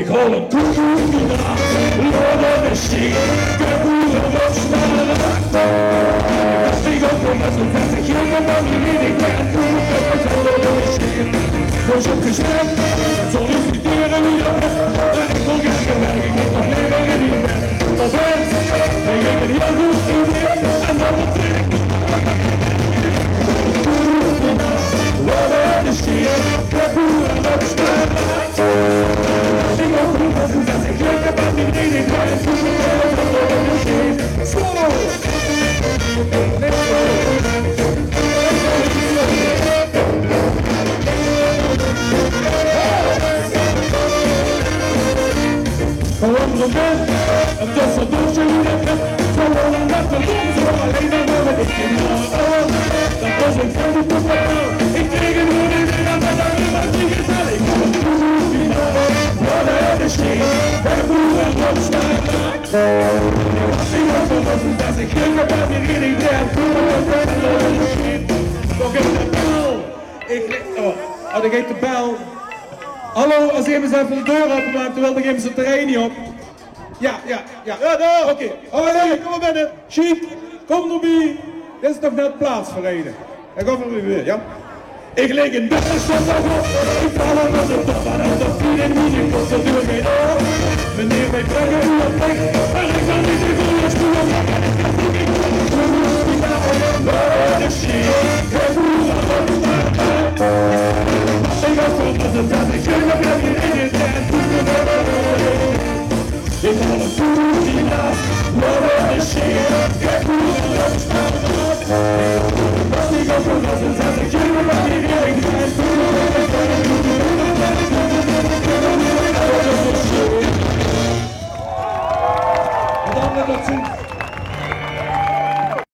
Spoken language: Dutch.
hou een koekje gedaan, Lord de Steen, de boeren wat sneller. Ik ook nog met een vette gilde man die niet ik ben, het is Lord de Steen. Was opgestemd, het solliciteren wie je bent, en ik wil geen gewerk, ik moet nog leven in die bed. Dat wens, ik heb een heel goed idee, en dan wat ik. Lord de Steen, de boeren wat sneller. Ik ook nog met een vette gilde man die niet ik ben, het is Lord de Steen. Gewoon zo'n bent, een tussendoortje hoe dat gaat. Gewoon een nacht te doen, zo alleen maar door wat ik in de ogen. Dat was een grote toeval. Ik kreeg een hoed in de nacht, maar dan was niet gezellig. Wat de Steen, de boeren wat sneller. Ik was nog eens dat ik geen gebaat in die tijd. Toch even de bel. Ik geef de bel. Hallo, als iemand even de deur openmaakt, dan wilde ik even zijn terrein niet op. Ja. Oké. Allee, kom maar binnen. Chic, kom nog bij. Dit is toch net plaats voor reden. En kom maar weer, ja. Ik lig in bed en stond nog op. Ik val aan de top en aan de vrienden niet. Ik kost de deur geen oor. Meneer mij brengen hoe het ligt. En ik kan niet in goede stoel. Lord de Steen, de boeren wat sneller. Ik was vol met de tijd, ik ging nog even in je tijd. Ik had een koekie naast, Lord de Steen, de boeren wat sneller. Ik was vol met de tijd, ik ging nog even in je tijd. Bedankt dat